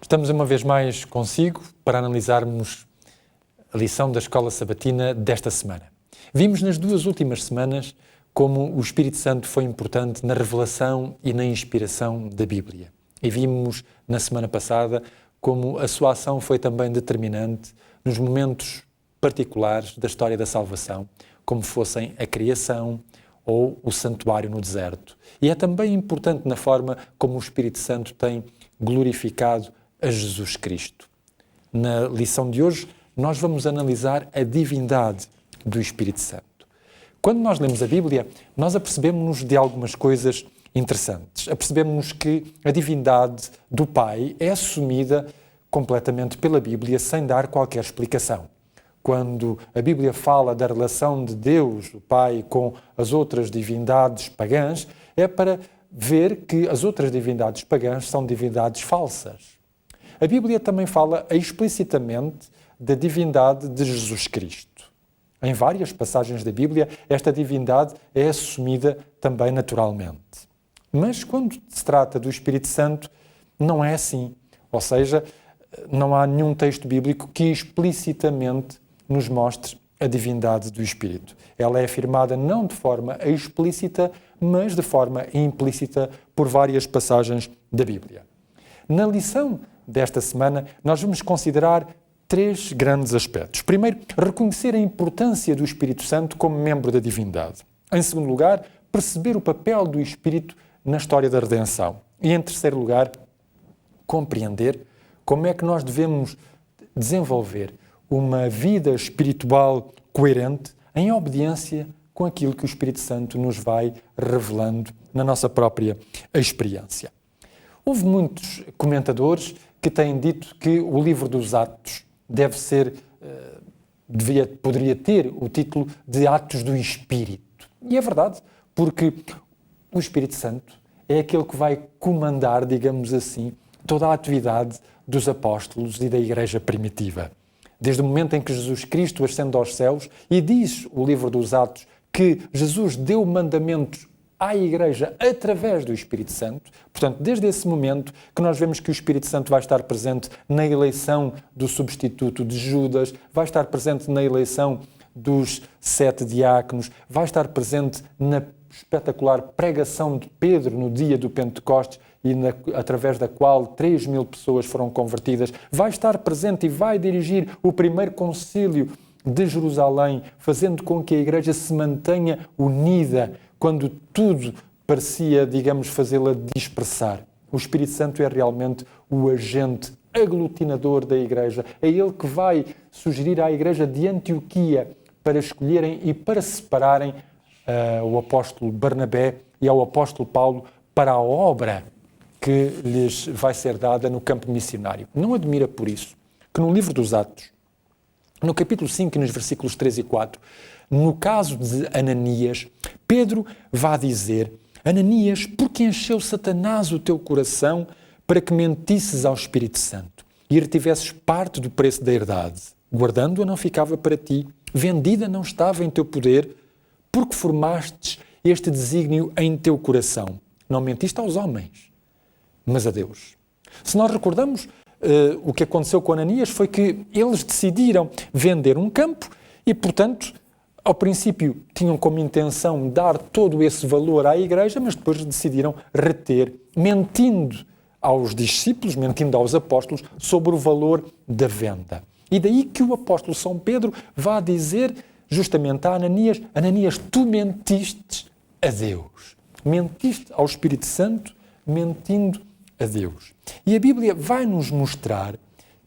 Estamos uma vez mais consigo para analisarmos a lição da Escola Sabatina desta semana. Vimos nas duas últimas semanas como o Espírito Santo foi importante na revelação e na inspiração da Bíblia. E vimos na semana passada como a sua ação foi também determinante nos momentos particulares da história da salvação, como fossem a criação ou o santuário no deserto. E é também importante na forma como o Espírito Santo tem glorificado a Jesus Cristo. Na lição de hoje, nós vamos analisar a divindade do Espírito Santo. Quando nós lemos a Bíblia, nós apercebemos-nos de algumas coisas interessantes. Apercebemos-nos que a divindade do Pai é assumida completamente pela Bíblia sem dar qualquer explicação. Quando a Bíblia fala da relação de Deus, o Pai, com as outras divindades pagãs, é para ver que as outras divindades pagãs são divindades falsas. A Bíblia também fala explicitamente da divindade de Jesus Cristo. Em várias passagens da Bíblia, esta divindade é assumida também naturalmente. Mas quando se trata do Espírito Santo, não é assim. Ou seja, não há nenhum texto bíblico que explicitamente nos mostre a divindade do Espírito. Ela é afirmada não de forma explícita, mas de forma implícita por várias passagens da Bíblia. Na lição desta semana, nós vamos considerar três grandes aspectos. Primeiro, reconhecer a importância do Espírito Santo como membro da divindade. Em segundo lugar, perceber o papel do Espírito na história da redenção. E em terceiro lugar, compreender como é que nós devemos desenvolver uma vida espiritual coerente em obediência com aquilo que o Espírito Santo nos vai revelando na nossa própria experiência. Houve muitos comentadores que têm dito que o livro dos Atos poderia ter o título de Atos do Espírito. E é verdade, porque o Espírito Santo é aquele que vai comandar, digamos assim, toda a atividade dos apóstolos e da Igreja primitiva. Desde o momento em que Jesus Cristo ascende aos céus, e diz o livro dos Atos que Jesus deu mandamentos à Igreja através do Espírito Santo. Portanto, desde esse momento que nós vemos que o Espírito Santo vai estar presente na eleição do substituto de Judas, vai estar presente na eleição dos 7 diáconos, vai estar presente na espetacular pregação de Pedro no dia do Pentecostes e através da qual 3.000 pessoas foram convertidas, vai estar presente e vai dirigir o primeiro concílio de Jerusalém, fazendo com que a Igreja se mantenha unida quando tudo parecia, digamos, fazê-la dispersar. O Espírito Santo é realmente o agente aglutinador da Igreja. É ele que vai sugerir à Igreja de Antioquia para escolherem e para separarem o apóstolo Barnabé e ao apóstolo Paulo para a obra que lhes vai ser dada no campo missionário. Não admira por isso que no livro dos Atos, no capítulo 5 e nos versículos 3 e 4, no caso de Ananias, Pedro vai dizer: Ananias, por que encheu Satanás o teu coração para que mentisses ao Espírito Santo e retivesses parte do preço da herdade? Guardando-a não ficava para ti, vendida não estava em teu poder, porque formastes este desígnio em teu coração. Não mentiste aos homens, mas a Deus. Se nós recordamos, o que aconteceu com Ananias foi que eles decidiram vender um campo e, portanto, ao princípio tinham como intenção dar todo esse valor à Igreja, mas depois decidiram reter, mentindo aos discípulos, mentindo aos apóstolos, sobre o valor da venda. E daí que o apóstolo São Pedro vai dizer justamente a Ananias: Ananias, tu mentiste a Deus. Mentiste ao Espírito Santo, mentindo a Deus. E a Bíblia vai nos mostrar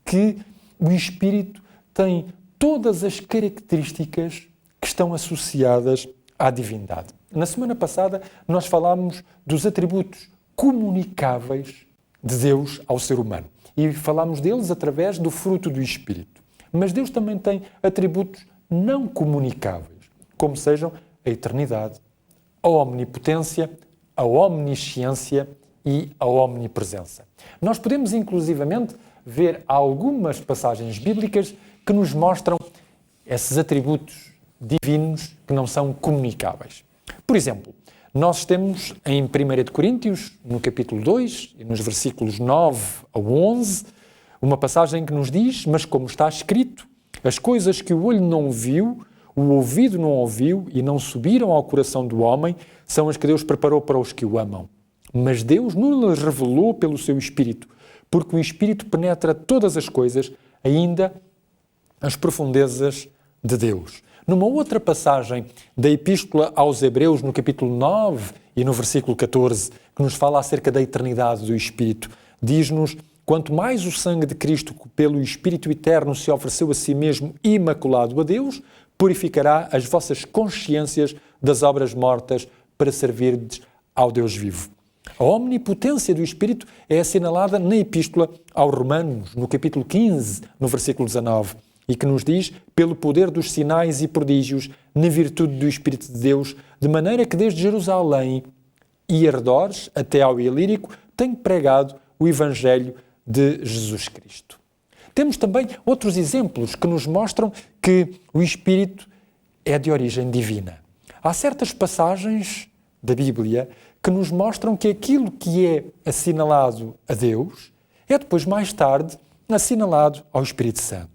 que o Espírito tem todas as características que estão associadas à divindade. Na semana passada nós falámos dos atributos comunicáveis de Deus ao ser humano e falámos deles através do fruto do Espírito. Mas Deus também tem atributos não comunicáveis, como sejam a eternidade, a omnipotência, a omnisciência e a omnipresença. Nós podemos inclusivamente ver algumas passagens bíblicas que nos mostram esses atributos divinos que não são comunicáveis. Por exemplo, nós temos em 1 Coríntios, no capítulo 2, e nos versículos 9 a 11, Uma passagem que nos diz, mas como está escrito, as coisas que o olho não viu, o ouvido não ouviu e não subiram ao coração do homem, são as que Deus preparou para os que o amam. Mas Deus nos revelou pelo seu Espírito, porque o Espírito penetra todas as coisas, ainda as profundezas de Deus. Numa outra passagem da Epístola aos Hebreus, no capítulo 9 e no versículo 14, que nos fala acerca da eternidade do Espírito, diz-nos: quanto mais o sangue de Cristo, pelo Espírito eterno, se ofereceu a si mesmo imaculado a Deus, purificará as vossas consciências das obras mortas para servirdes ao Deus vivo. A omnipotência do Espírito é assinalada na Epístola aos Romanos, no capítulo 15, no versículo 19, e que nos diz: pelo poder dos sinais e prodígios, na virtude do Espírito de Deus, de maneira que desde Jerusalém e arredores até ao Ilírico tenho pregado o Evangelho de Jesus Cristo. Temos também outros exemplos que nos mostram que o Espírito é de origem divina. Há certas passagens da Bíblia que nos mostram que aquilo que é assinalado a Deus é depois, mais tarde, assinalado ao Espírito Santo.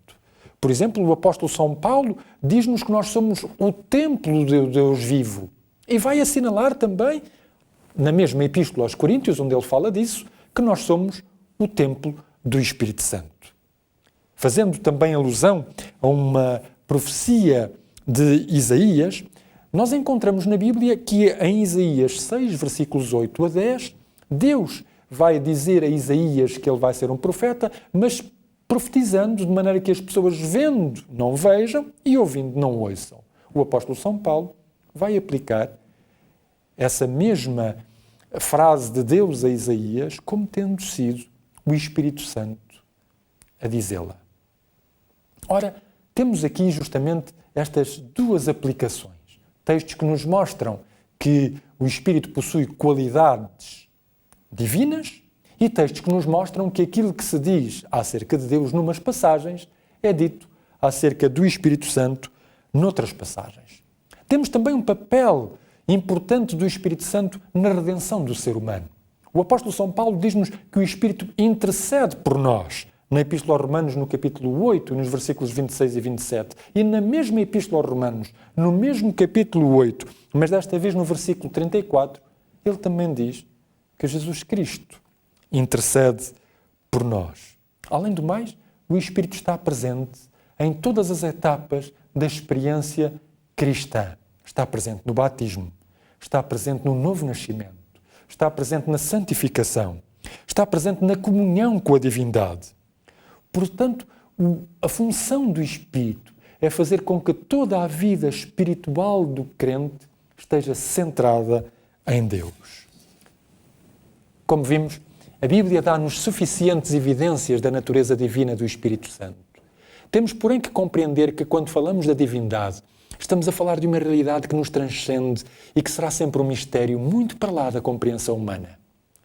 Por exemplo, o apóstolo São Paulo diz-nos que nós somos o templo de Deus vivo e vai assinalar também, na mesma Epístola aos Coríntios, onde ele fala disso, que nós somos o templo do Espírito Santo. Fazendo também alusão a uma profecia de Isaías, nós encontramos na Bíblia que em Isaías 6, versículos 8 a 10, Deus vai dizer a Isaías que ele vai ser um profeta, mas profetizando de maneira que as pessoas vendo não vejam e ouvindo não ouçam. O apóstolo São Paulo vai aplicar essa mesma frase de Deus a Isaías como tendo sido o Espírito Santo a dizê-la. Ora, temos aqui justamente estas duas aplicações. Textos que nos mostram que o Espírito possui qualidades divinas e textos que nos mostram que aquilo que se diz acerca de Deus numas passagens é dito acerca do Espírito Santo noutras passagens. Temos também um papel importante do Espírito Santo na redenção do ser humano. O apóstolo São Paulo diz-nos que o Espírito intercede por nós, na Epístola aos Romanos, no capítulo 8, nos versículos 26 e 27, e na mesma Epístola aos Romanos, no mesmo capítulo 8, mas desta vez no versículo 34, ele também diz que Jesus Cristo intercede por nós. Além do mais, o Espírito está presente em todas as etapas da experiência cristã. Está presente no batismo, está presente no novo nascimento, está presente na santificação, está presente na comunhão com a divindade. Portanto, a função do Espírito é fazer com que toda a vida espiritual do crente esteja centrada em Deus. Como vimos, a Bíblia dá-nos suficientes evidências da natureza divina do Espírito Santo. Temos, porém, que compreender que quando falamos da divindade, estamos a falar de uma realidade que nos transcende e que será sempre um mistério muito para lá da compreensão humana.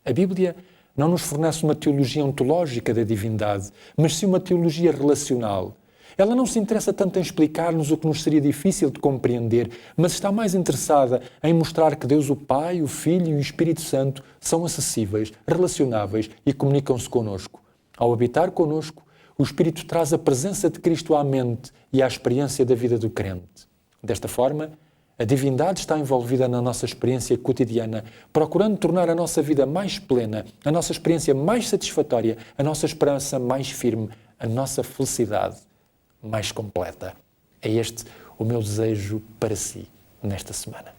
A Bíblia não nos fornece uma teologia ontológica da divindade, mas sim uma teologia relacional. Ela não se interessa tanto em explicar-nos o que nos seria difícil de compreender, mas está mais interessada em mostrar que Deus o Pai, o Filho e o Espírito Santo são acessíveis, relacionáveis e comunicam-se connosco. Ao habitar connosco, o Espírito traz a presença de Cristo à mente e à experiência da vida do crente. Desta forma, a divindade está envolvida na nossa experiência cotidiana, procurando tornar a nossa vida mais plena, a nossa experiência mais satisfatória, a nossa esperança mais firme, a nossa felicidade mais completa. É este o meu desejo para si nesta semana.